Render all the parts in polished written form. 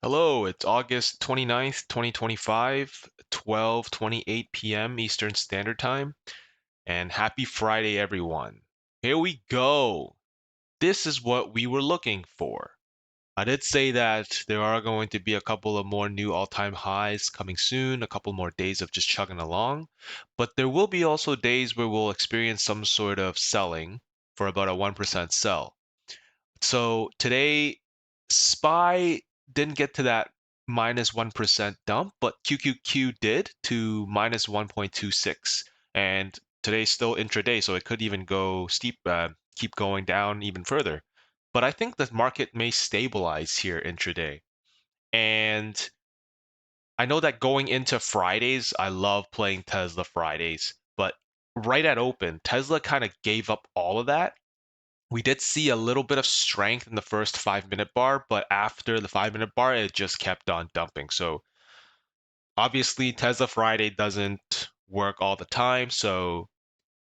Hello, it's August 29th, 2025, 12:28 p.m. Eastern Standard Time, and happy Friday, everyone. Here we go. This is what we were looking for. I did say that there are going to be a couple of more new all-time highs coming soon, a couple more days of just chugging along, but there will be also days where we'll experience some sort of selling for about a 1% sell. So today, SPY didn't get to that minus 1% dump, but QQQ did to minus 1.26. And today's still intraday, so it could even go steep, keep going down even further. But I think the market may stabilize here intraday. And I know that going into Fridays, I love playing Tesla Fridays, but right at open, Tesla kind of gave up all of that. We did see a little bit of strength in the first 5 minute bar, but after the 5 minute bar, it just kept on dumping. So obviously, Tesla Friday doesn't work all the time, so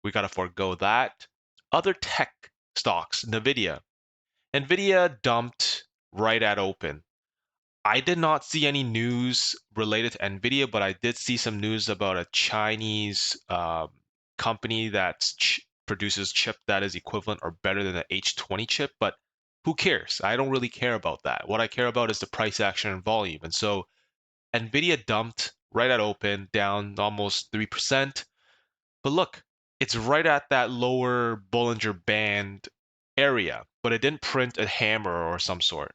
we got to forego that. Other tech stocks, Nvidia. Nvidia dumped right at open. I did not see any news related to Nvidia, but I did see some news about a Chinese company that produces chip that is equivalent or better than the H20 chip. But who cares? I don't really care about that. What I care about is the price action and volume. And so Nvidia dumped right at open, down almost 3%. But look, it's right at that lower Bollinger Band area, but it didn't print a hammer or some sort.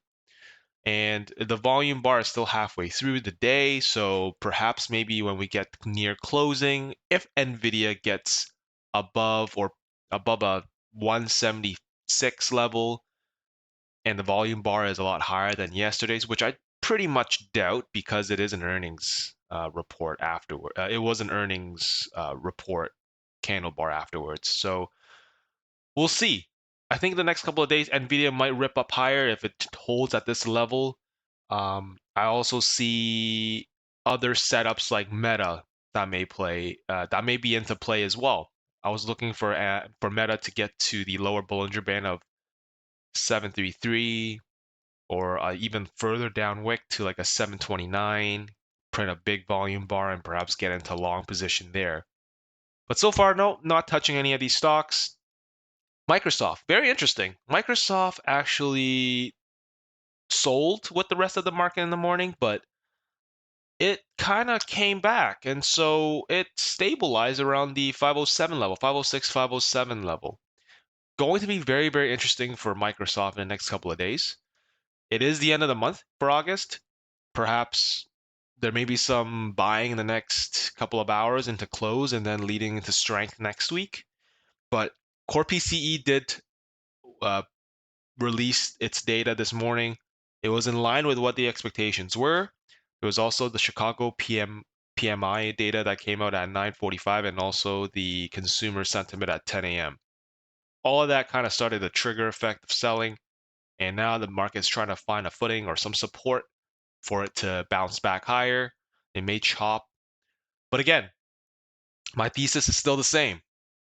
And the volume bar is still halfway through the day, so perhaps maybe when we get near closing, if Nvidia gets above or above a 176 level and the volume bar is a lot higher than yesterday's, which I pretty much doubt because it is an earnings report afterward. It was an earnings report candle bar afterwards. So we'll see. I think the next couple of days, Nvidia might rip up higher if it holds at this level. I also see other setups like Meta that may be into play as well. I was looking for Meta to get to the lower Bollinger Band of 733 or even further down wick to like a 729, print a big volume bar and perhaps get into long position there. But so far, no, not touching any of these stocks. Microsoft, very interesting. Microsoft actually sold with the rest of the market in the morning, but it kind of came back. And so it stabilized around the 507 level, 506, 507 level. Going to be very, very interesting for Microsoft in the next couple of days. It is the end of the month for August. Perhaps there may be some buying in the next couple of hours into close and then leading into strength next week. But Core PCE did uh, release its data this morning. It was in line with what the expectations were. There was also the Chicago PMI data that came out at 9:45 and also the consumer sentiment at 10 a.m. All of that kind of started the trigger effect of selling, and now the market's trying to find a footing or some support for it to bounce back higher. It may chop. But again, my thesis is still the same.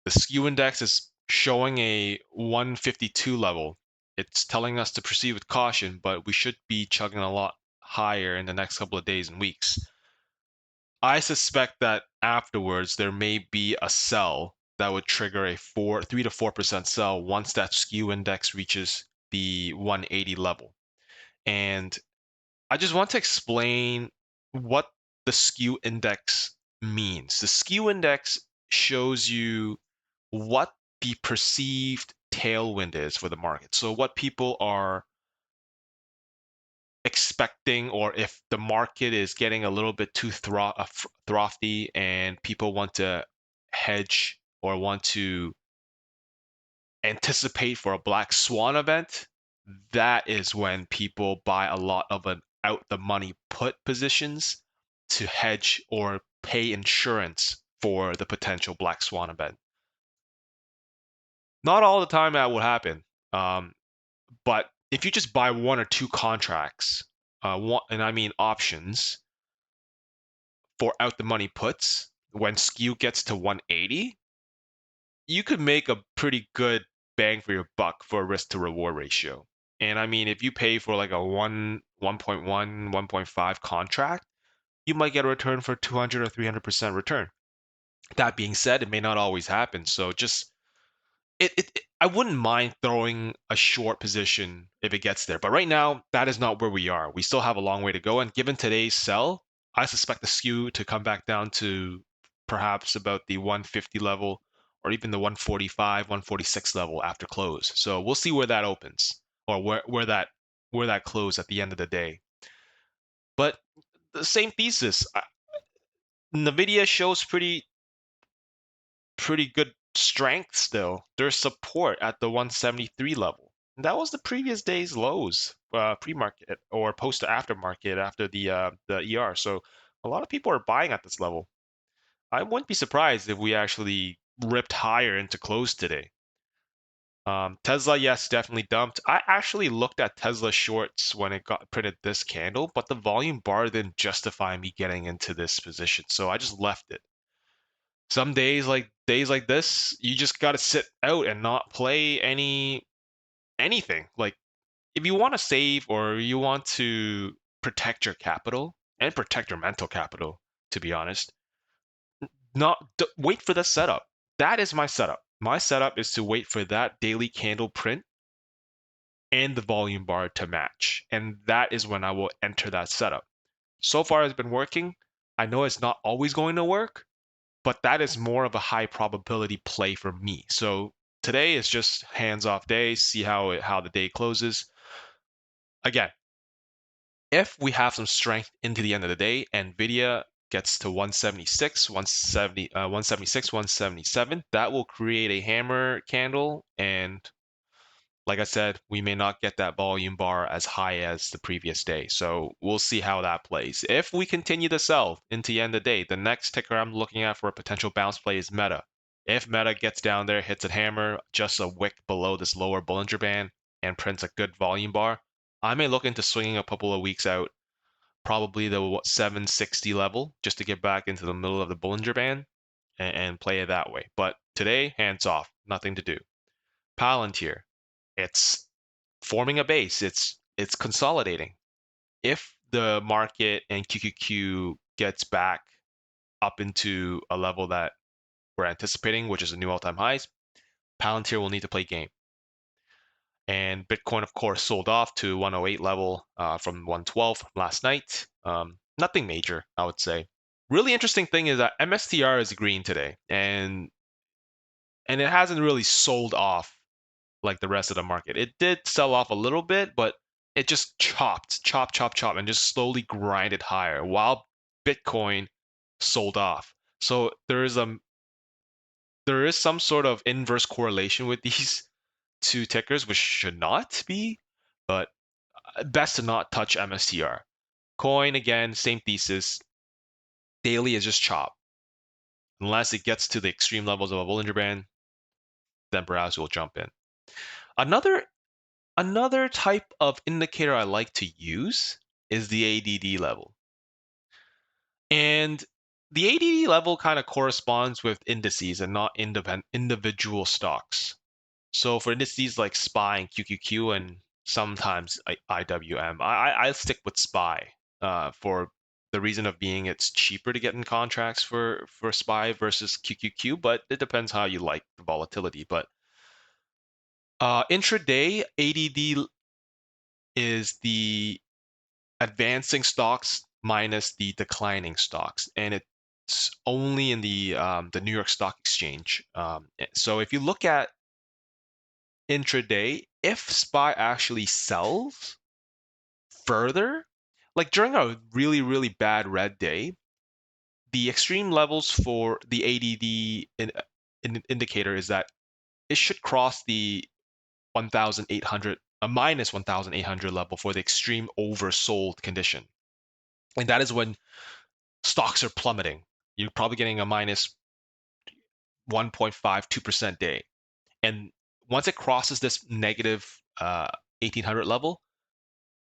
The skew index is showing a 152 level. It's telling us to proceed with caution, but we should be chugging a lot higher in the next couple of days and weeks. I suspect that afterwards there may be a sell that would trigger a 3 to 4% sell once that skew index reaches the 180 level. And I just want to explain what the skew index means. The skew index shows you what the perceived tailwind is for the market. So what people are expecting, or if the market is getting a little bit too throfty and people want to hedge or want to anticipate for a black swan event, that is when people buy a lot of an out the money put positions to hedge or pay insurance for the potential black swan event. Not all the time that will happen, um, but if you just buy one or two contracts, and I mean options for out the money puts, when skew gets to 180, you could make a pretty good bang for your buck for a risk to reward ratio. And I mean, if you pay for like a 1.1, 1.5 contract, you might get a return for 200 or 300% return. That being said, it may not always happen. So just I wouldn't mind throwing a short position if it gets there. But right now, that is not where we are. We still have a long way to go. And given today's sell, I suspect the skew to come back down to perhaps about the 150 level or even the 145, 146 level after close. So we'll see where that opens or where that close at the end of the day. But the same thesis. Nvidia shows pretty good strength still. There's support at the 173 level. And that was the previous day's lows, pre-market or post to aftermarket after the ER. So a lot of people are buying at this level. I wouldn't be surprised if we actually ripped higher into close today. Tesla, yes, definitely dumped. I actually looked at Tesla shorts when it got printed this candle, but the volume bar didn't justify me getting into this position, so I just left it. Some days like this, you just got to sit out and not play anything. Like if you want to save or you want to protect your capital and protect your mental capital, to be honest, not wait for the setup. That is my setup. My setup is to wait for that daily candle print and the volume bar to match. And that is when I will enter that setup. So far it's been working. I know it's not always going to work, but that is more of a high probability play for me. So today is just hands off day, see how the day closes. Again, if we have some strength into the end of the day, Nvidia gets to 176, 176, 177, that will create a hammer candle. And like I said, we may not get that volume bar as high as the previous day. So we'll see how that plays. If we continue to sell into the end of the day, the next ticker I'm looking at for a potential bounce play is Meta. If Meta gets down there, hits a hammer, just a wick below this lower Bollinger Band, and prints a good volume bar, I may look into swinging a couple of weeks out, probably the 760 level, just to get back into the middle of the Bollinger Band and play it that way. But today, hands off, nothing to do. Palantir, it's forming a base. It's consolidating. If the market and QQQ gets back up into a level that we're anticipating, which is a new all-time highs, Palantir will need to play game. And Bitcoin, of course, sold off to 108 level from 112 last night. Nothing major, I would say. Really interesting thing is that MSTR is green today, and it hasn't really sold off like the rest of the market. It did sell off a little bit, but it just chop, and just slowly grinded higher while Bitcoin sold off. So there is some sort of inverse correlation with these two tickers, which should not be, but best to not touch MSTR. Coin again, same thesis. Daily is just chop. Unless it gets to the extreme levels of a Bollinger Band, then perhaps we'll jump in. Another type of indicator I like to use is the ADD level. And the ADD level kind of corresponds with indices and not individual stocks. So for indices like SPY and QQQ and sometimes IWM, I stick with SPY for the reason of being it's cheaper to get in contracts for SPY versus QQQ, but it depends how you like the volatility. But intraday ADD is the advancing stocks minus the declining stocks, and it's only in the New York Stock Exchange. So if you look at intraday, if SPY actually sells further, like during a really bad red day, the extreme levels for the ADD indicator is that it should cross the 1,800 a minus 1,800 level for the extreme oversold condition. And that is when stocks are plummeting. You're probably getting a minus 1.52% day. And once it crosses this negative 1800 level,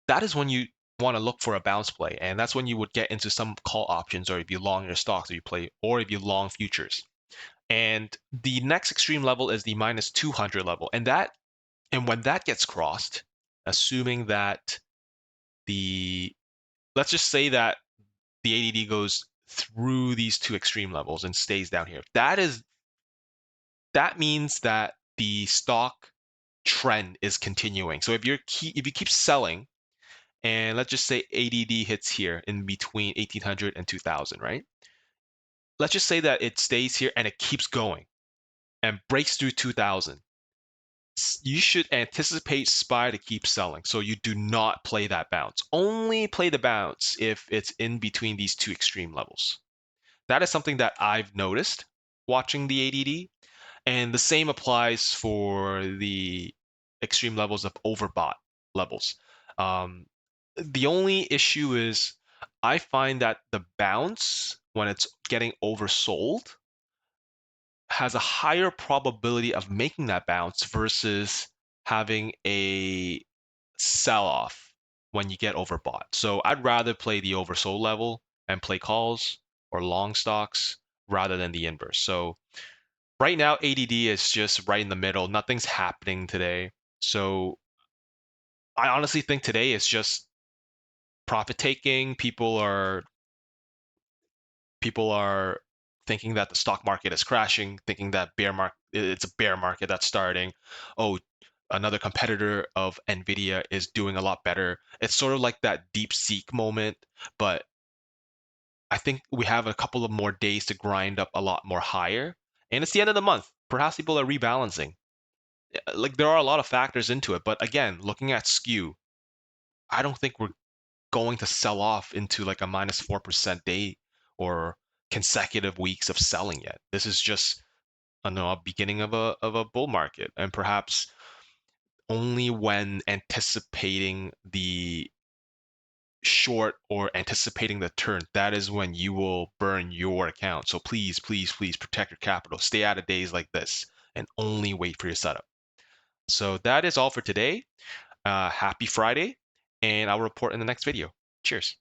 that is when you want to look for a bounce play. And that's when you would get into some call options, or if you long your stocks, or you play, or if you long futures. And the next extreme level is the minus 200 level. And when that gets crossed, assuming that the let's just say that the ADD goes through these two extreme levels and stays down here. That means that the stock trend is continuing. So if you keep selling, and let's just say ADD hits here in between 1800 and 2000, right? Let's just say that it stays here and it keeps going and breaks through 2000. You should anticipate SPY to keep selling. So you do not play that bounce. Only play the bounce if it's in between these two extreme levels. That is something that I've noticed watching the ADD. And the same applies for the extreme levels of overbought levels. The only issue is I find that the bounce, when it's getting oversold, has a higher probability of making that bounce versus having a sell off when you get overbought. So I'd rather play the oversold level and play calls or long stocks rather than the inverse. So right now, ADD is just right in the middle. Nothing's happening today. So I honestly think today is just profit taking. People are thinking that the stock market is crashing, thinking that it's a bear market that's starting. Oh, another competitor of Nvidia is doing a lot better. It's sort of like that DeepSeek moment, but I think we have a couple of more days to grind up a lot more higher. And it's the end of the month. Perhaps people are rebalancing. Like there are a lot of factors into it, but again, looking at skew, I don't think we're going to sell off into like a -4% day or consecutive weeks of selling yet. This is just a beginning of a bull market, and perhaps only when anticipating the short or anticipating the turn, that is when you will burn your account. So please, please, please protect your capital. Stay out of days like this and only wait for your setup. So that is all for today. Happy Friday, and I'll report in the next video. Cheers.